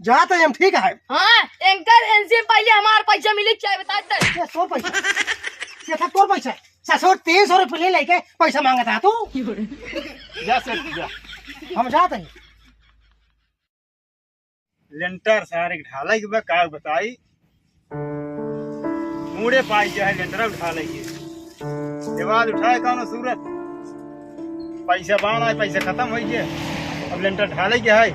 जाते हम ठीक है। हाँ एंकर इनसे पहले हमारा पैसा मिले क्या बताते। ये तोर पैसा ये था तोर पैसा 300 रुपये लेके पैसा मांगा था तू। जा सर जा। हम जाते हैं। लेंटर सारे ढाला के बाद का बताई मुड़े पाई जो है लेंटर ढाले के दीवार उठाए कौन सूरत पैसा बाण है पैसा खत्म हो गया अब लेंटर ढाले के है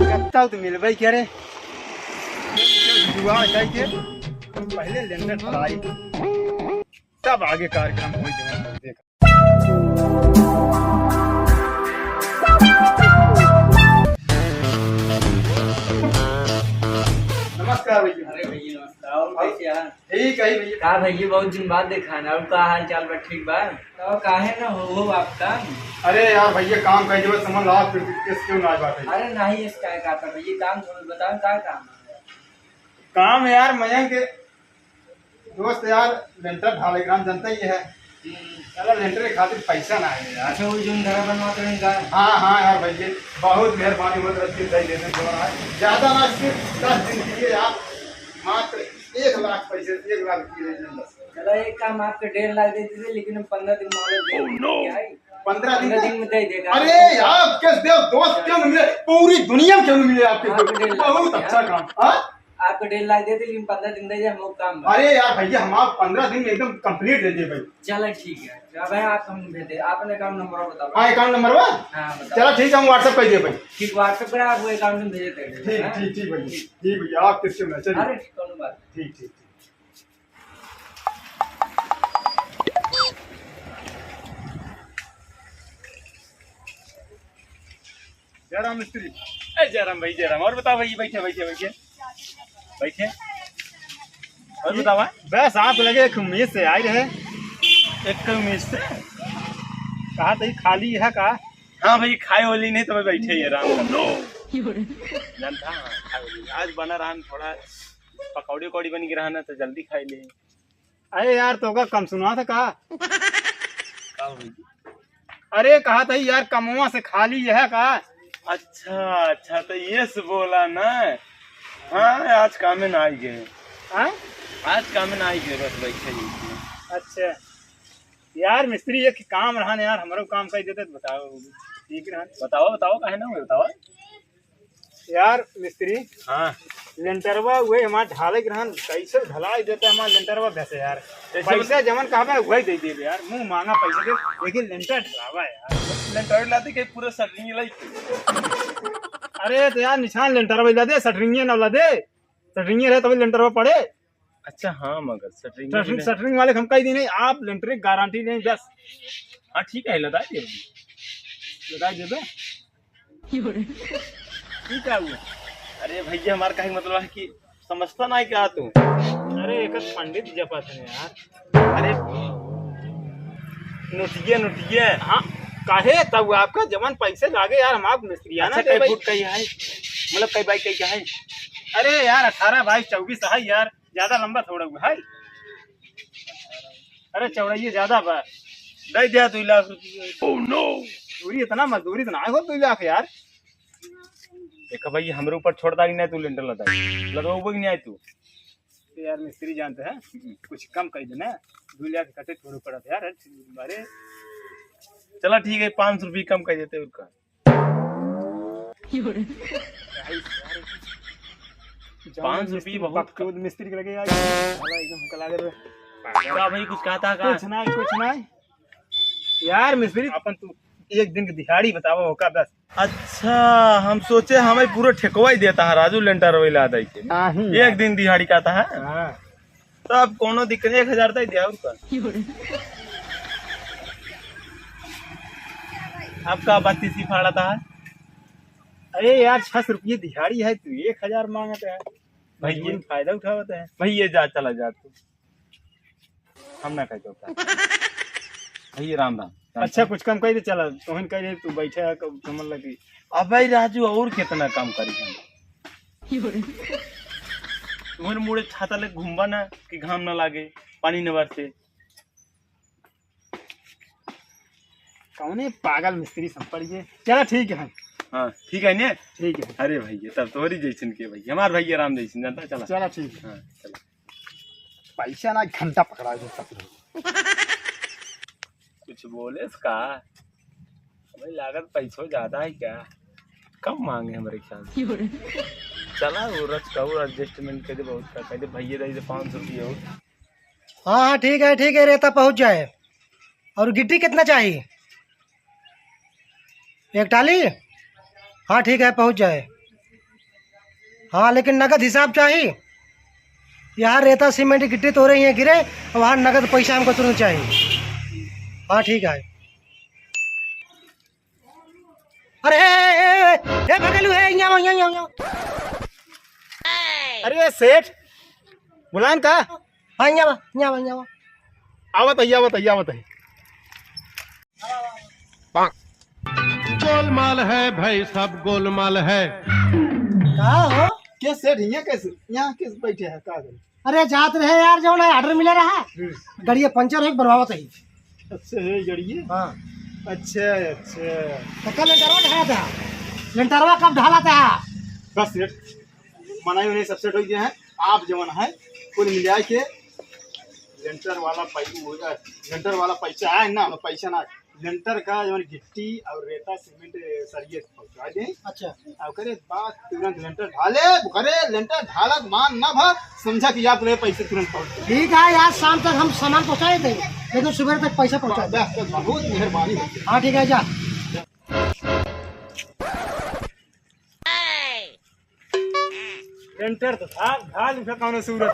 कत्ता तो मिलबे करे जुआ चाहिए पहले लेंटर ढलाई तब आगे कार्यक्रम हो जाए। नमस्कार भैया। अरे भैया नमस्कार। और कैसे हैं? ठीक है भैया। का भैया बहुत दिन बाद देखा ना। और का हाल चाल बा ठीक बा? तो काहे ना हो आपका? अरे यार भैया काम कर जब समझ ला फिर किस क्यों ना बात है। अरे नहीं इसका का था भैया काम थोड़ा बताओ का काम है? काम यार मयंक के दोस्त यार लेंटर ढाले ग्राम जनता ही है यार लेंटर के खातिर पैसा ना है यार। अच्छा वो जो घर बनवाते हैं का? हाँ यार भैया बहुत मेहरबानी बहुत रस्सी दे देने को ज्यादा ना सिर्फ 10 दिन के लिए आप मात्र 1 लाख पैसे 1 लाख की दे दें बस। चलो एक काम आपके 1.5 लाख दे दीजिए लेकिन हम 15 दिन में दे 15 दिन में दे देगा। अरे यार किस देव दोस्त क्यों नहीं मिले पूरी दुनिया में क्यों नहीं मिले आपके आपके 1.5 लाख बहुत अच्छा काम। हाँ आपको 1.5 लाख दे दे लेकिन 15 दिन दे हम लोग काम। अरे यार भैया हम आप 15 दिन में एकदम कंप्लीट दे दिए भाई। चलो ठीक है अब आप हम भेज आपने अकाउंट नंबर बताओ। हाँ अकाउंट नंबर वा हाँ बताओ। चलो ठीक है हम व्हाट्सएप कर दिए भाई। ठीक व्हाट्सएप पर आप वो अकाउंट में भेज देते ठीक ठीक ठीक भैया ठीक भैया आप किसके में चलिए। अरे ठीक कोनो बात ठीक ठीक जयराम मिस्त्री जयराम भाई जयराम। और बताओ भाई बैठे बैठे बैठे बैठे और बताओ बस आप लगे एक उम्मीद से आए रहे एक उम्मीद से कहा तो खाली है का। हाँ भाई खाए वाली नहीं तो बैठे ये आराम जानता आज बना रहा थोड़ा पकौड़ी उकौड़ी बन के रहा ना तो जल्दी खाई ले। अरे यार तो का कम सुना था कहा अरे कहा था यार कमुआ से खाली है का। अच्छा अच्छा तो ये से बोला ना। हाँ आज काम में ना आई गए। हाँ आज काम में ना आई गए बस बैठे ही। अच्छा यार मिस्त्री एक काम रहा ना यार हमारा काम कर देते तो बताओ ठीक रहा। बताओ बताओ काहे ना बताओ यार मिस्त्री। हाँ लेंटरवा हुए हमारे ढाले के रहन कैसे ढलाई देते हमारे लेंटरवा वैसे यार पैसा जमन कहा वही दे दे यार मुंह मांगा पैसा दे लेकिन लेंटर ढलावा यार लेंटर लाते के पूरा सटरिंग लाई। अरे तो यार निशान लेंटरवा ला दे सटरिंग ना ला दे सटरिंग रहे तभी लेंटरवा पड़े। अच्छा हाँ मगर सटरिंग वाले हम कही दी नहीं आप लेंटर की गारंटी नहीं बस। हाँ ठीक है लगा दे ठीक है वो। अरे भैया हमारा कहीं मतलब है कि समझता ना है क्या तू। अरे एक पंडित जपत है यार। अरे नोटिए हाँ काहे तब आपका जमन पैसे लागे यार हम आप मिस्त्री आना कई फुट कही है मतलब कई बाई कही है। अरे यार 18 बाई 24 है यार ज्यादा लंबा थोड़ा हुआ है। अरे चौड़ाई ज्यादा बा दे दिया 2 लाख रुपये। ओह नो दूरी इतना मजदूरी तो ना हो 2 लाख यार। देखा भाई हमारे ऊपर छोड़ता नहीं तू लेंटर लगा लगवा नहीं आए तू यार मिस्त्री जानते हैं कुछ कम कर देना 2 लाख कटे थोड़े पड़ा था यार। अरे चला ठीक है 500 रुपये कम कर देते उसका। 500 रुपये बहुत मिस्त्री के लगे यार एकदम लगे भाई कुछ कहता कुछ नहीं यार मिस्त्री अपन तू एक दिन की दिहाड़ी बताओ होगा बस। अच्छा हम सोचे हमें पूरा ठेकवा ही देता है राजू लेंटर वही दे के एक दिन दिहाड़ी का था। तब कोनो दिक्कत 1000 तक दिया उसका। आपका 32 फाड़ा था। अरे यार 600 रुपये दिहाड़ी है तू 1000 मांगता है भाई ये फायदा उठावता है भाई ये जा चला जा तू हम ना कहते भैया राम राम। अच्छा कुछ कम कर दे चला तोहन कह दे तू बैठे है समझ लगी। अब भाई राजू और कितना काम करी तुम्हारे मुड़े छाता ले घूमबा ना कि घाम ना लागे पानी न बरसे। कौन पागल मिस्त्री सब पड़िए। चलो ठीक है हाँ ठीक है ने। ठीक है अरे भैया तब तोरी जैसन के भैया हमार भैया राम जैसन जानता चला। चलो ठीक है। हाँ चला। पैसा ना घंटा पकड़ा दो कुछ बोले इसका भाई लागत पैसों ज्यादा है क्या कम मांगे हमारे ख्याल से। चला वो रच का वो एडजस्टमेंट कर दे बहुत का कहते भैया दे 500 रुपये हो। हाँ हाँ ठीक है रेता पहुंच जाए। और गिट्टी कितना चाहिए? 1 टाली? हाँ ठीक है पहुंच जाए। हाँ लेकिन नगद हिसाब चाहिए। यहाँ रेता सीमेंट गिट्टी तो रही है गिरे वहाँ नगद पैसा हमको तुरंत चाहिए। हाँ ठीक है। अरे भगलू है यहाँ। अरे सेठ बुलान का हाँ यहाँ आवत है। गोलमाल है भाई सब गोलमाल है। कहा हो? के सेठ कैसे यहाँ किस बैठे हैं का गए? अरे जात रहे यार जो ना ऑर्डर मिला रहा गाड़ी पंचर है बनवावत है। अच्छा है जड़िए। हाँ अच्छा तो कल लेंटरवा ढाला था। लेंटरवा कब ढाला था? बस सेठ मनाई उन्हें सब सेट हो गया है। आप जवन है कुल मिला के लेंटर वाला पैसा है ना पैसा ना लेंटर का जवन गिट्टी और रेता सीमेंट सरिये पहुंचा दे। अच्छा अब करे बात तुरंत लेंटर ढाले करे लेंटर ढाला मान ना भर समझा कि आप ले पैसे तुरंत पहुंच ठीक है यार शाम तक हम सामान पहुँचाए थे लेकिन सुबह तक पैसा पहुँचा दे। बहुत मेहरबानी है। हाँ ठीक है जा। लेंटर तो था ढाल उठा कौन सूरत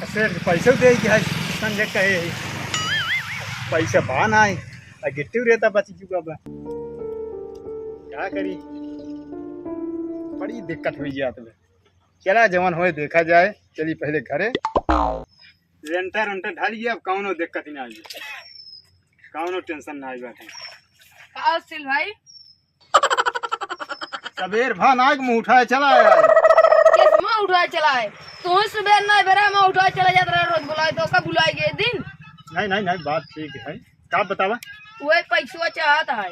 सेठ पैसे दे के संजय कहे पैसा बा ना है गिट्टी रहता बच चुका बा क्या करी बड़ी दिक्कत हुई जात में। चला जवन होए देखा जाए। चलिए पहले घरे लेंटर उंटर ढालिए अब कौनो दिक्कत ही ना आई कौनो टेंशन ना आई बाटे। का सिल भाई सबेर भान आग मुँह उठाए चला आया किस में उठाए चला है तू सुबह ना बेरा में उठाए चला जाता रहा रोज बुलाए तो कब बुलाए गए दिन नहीं बात ठीक है का बतावा। वही पैसा चाहता है।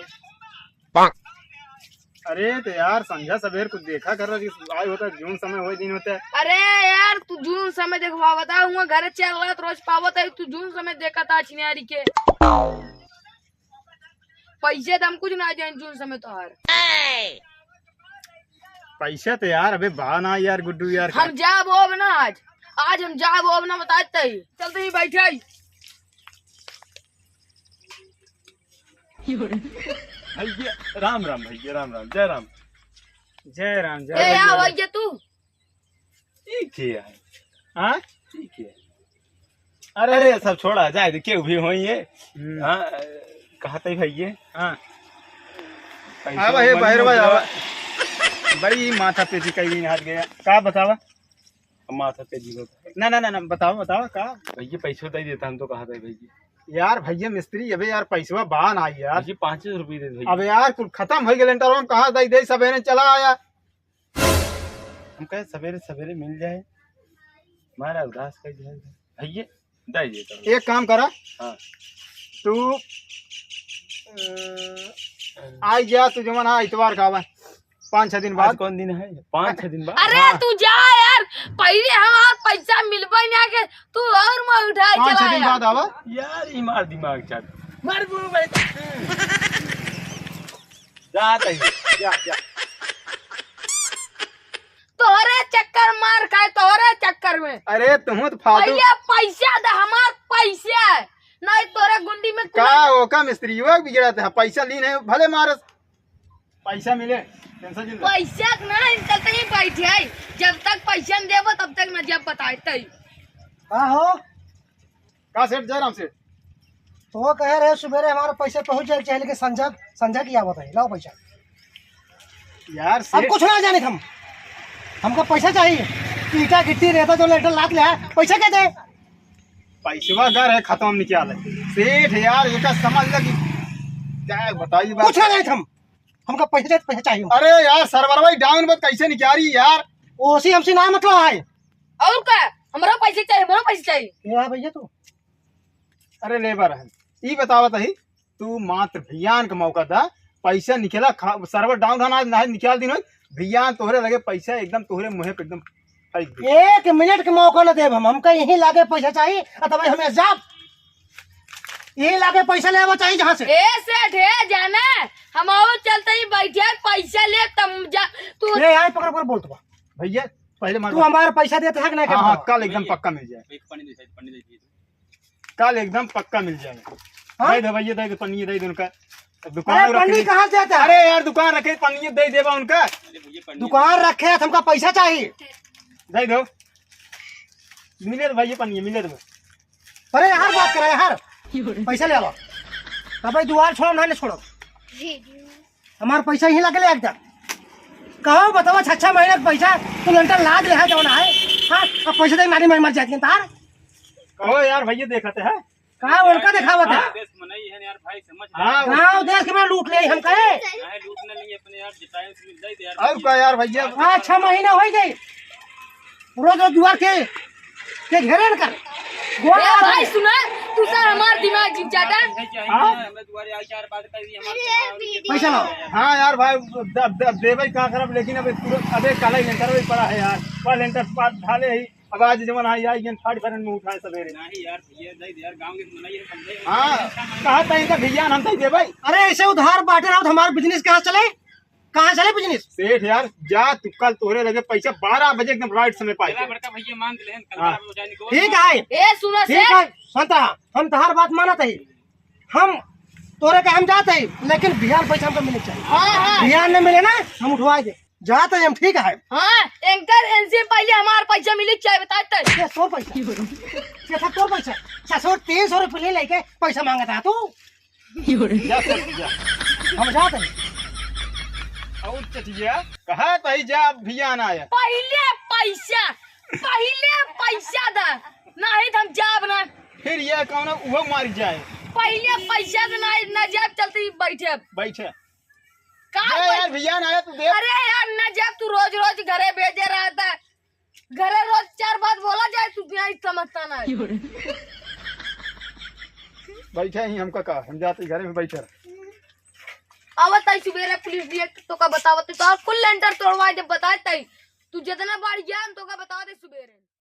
अरे तो यार संध्या सवेर कुछ देखा कर रहा आए होता जून समय हो दिन होता है। अरे यार तू जून समय देखवा बता हुआ घर चल रहा रोज पावत है तू जून समय देखा था चिनियारी के पैसे तो हम कुछ ना जाए जून समय तो हर पैसा तो यार अबे बा ना यार गुड्डू यार हम जाब ओब ना आज हम जाब ओब ना बताते ही चलते ही बैठे भैया राम भैया राम जय राम ए या भैया तू ठीक है हाँ ठीक है। अरे सब छोड़ा जाए क्यों भी हो ये। हाँ कहते भैया हाँ पैसा आवा हे मन बाहर में आवा बड़ी माथा पे कई दिन हाथ गया का बतावा। माथा पे जीव ना बतावा का भैया पैसों दे देता हम तो कहा था भैया यार भैया मिस्त्री अबे यार पैसा बा ना यार भैया 500 रुपये दे भैया। अब यार कुल खत्म हो गए लेंटर हम कहा दे सवेरे चला आया हम कहे सवेरे सवेरे मिल जाए हमारा उदास कर जाए भैया दे देता। एक काम करा हाँ तू आई गया तू जमन हाँ इतवार का 5-6 दिन आज बाद कौन दिन है 5-6 दिन बाद। अरे तू जा यार पहले हमारा पैसा मिलवा नहीं आके तू और मैं उठाए 5-6 चला दिन बाद आवा यार ये मार दिमाग चल मार बुरु भाई जाता ही जा तोहरे चक्कर मार खाए तोहरे चक्कर में अरे तुम तो फालतू पहले पैसा दे हमार पैसा है नहीं तोरे गुंडी में का ओका मिस्त्री युवक बिगड़ा था पैसा ली नहीं भले मारस पैसा मिले टेंशन जिंदा पैसा नहीं चलते ही बैठे है जब तक पैसा नहीं देबो तब तक न जब बताते हाँ हो का सेठ जयराम सेठ तो वो कह रहे सुबह हमारा पैसा पहुंच जाए चाहे लेकिन संजय की आवत है लाओ पैसा। यार अब सेठ कुछ ना जाने हमको पैसा चाहिए। ईटा गिट्टी रहता जो लेटर लाद ले पैसा क्या दे? पैसवा घर है खत्म निकाल सेठ यार एक समझ लगी क्या बताइए कुछ ना जाने हमको पैसा चाहिए। अरे यार सरवरवा डाउन मत कैसे निकाली यार ओसी हमसे ना मतलब है और क्या हमारा पैसे चाहिए हमारा पैसे चाहिए ये भैया तू अरे लेबर है ये बतावत है तू मात्र भैयान का मौका था पैसा निकला सर्वर डाउन था ना निकाल दिन भैया तोहरे लगे पैसा एकदम तोहरे मुँह पे एकदम फेंक दे। 1 मिनट के मौका न देब हम, हमका यही लागे पैसा चाहिए और तब हमें जाब यही लागे पैसा लेवा चाहिए जहाँ से। ए सेठ है जाना हम और चलते ही बैठे पैसा ले तम जा तू ले यार पकड़ बोल तो भैया पहले तू हमारा पैसा देते है कि नहीं? हाँ कल एकदम पक्का मिल जाए, कल एकदम पक्का मिल जाएगा। हाँ? दे दे भैया दे दे पन्नी दे दे उनका अरे दुकान पंडी रखे। कहाँ से आता है? अरे यार दुकान रखे पन्नी दे देवा उनका दुकान रखे है, हमका पैसा चाहिए। दे दो मिले तो भैया पन्नी मिले तो। अरे यार बात करे यार पैसा ले आओ तब दुआर छोड़ो ना छोड़ो हमारा पैसा यही लगे ले एकदम। कहो बताओ 6 महीने का पैसा तू लंटर लाद ले है जौन है। हाँ अब पैसा दे नानी मर जाती है तार कहो यार भैया देखते है कहा उनका दिखावत है। हाँ हाँ देश के में लूट ले हम कहे और क्या यार भैया। हाँ 6 महीने हो गई रोज रोज दुआर के घेरे न कर ए भाई सुना तू सर हमार दिमाग जिम जाता पैसा लाओ। हाँ यार भाई देवे क्या खराब लेकिन अब अबे काला ही लेंटर भी पड़ा है यार वह लेंटर ढाले ही अब आज जमन आई आई फाड़ फरन में उठाए सवेरे। हाँ कहा था इनका भैया हम तो दे भाई। अरे ऐसे उधार बांटे रहो तो हमारा बिजनेस कहाँ चले बिजनेस। सेठ यार जा तू कल तोहरे लगे पैसा 12 बजे एकदम राइट समय पाए। ठीक है ए सुना ठीक है सुनता हम तहार बात मानत है हम तोरे के हम जाते हैं लेकिन बिहान पैसा हमको मिले चाहिए। हाँ बिहान न मिले ना हम उठवा दे जाते हैं हम। ठीक है हाँ एंकर इनसे पहले हमारा पैसा मिले चाहे बताते ये 100 पैसा ये था तो पैसा 600-300 रुपये ले लेके पैसा मांगा था तू। जा सेठ जा हम जाते हैं और चटिया कहा भाई जा भैया आया पहले पैसा दा नहीं तो हम जाब ना फिर ये कौन वो मार जाए पहले पैसा देना ना जाब चलते बैठे बैठे का यार भैया आया तू देख। अरे यार ना जब तू रोज रोज घरे भेजे रहता है घरे रोज 4 बात बोला जाए तू यहाँ समझता ना बैठे ही हमका कहा हम जाते घर में बैठे आवत आई सुबेरे पुलिस भी तो का बतावत तो कुल लेंटर तोड़वा जब बताते तू जितना बार ज्ञान तो का बता दे सुबेरे।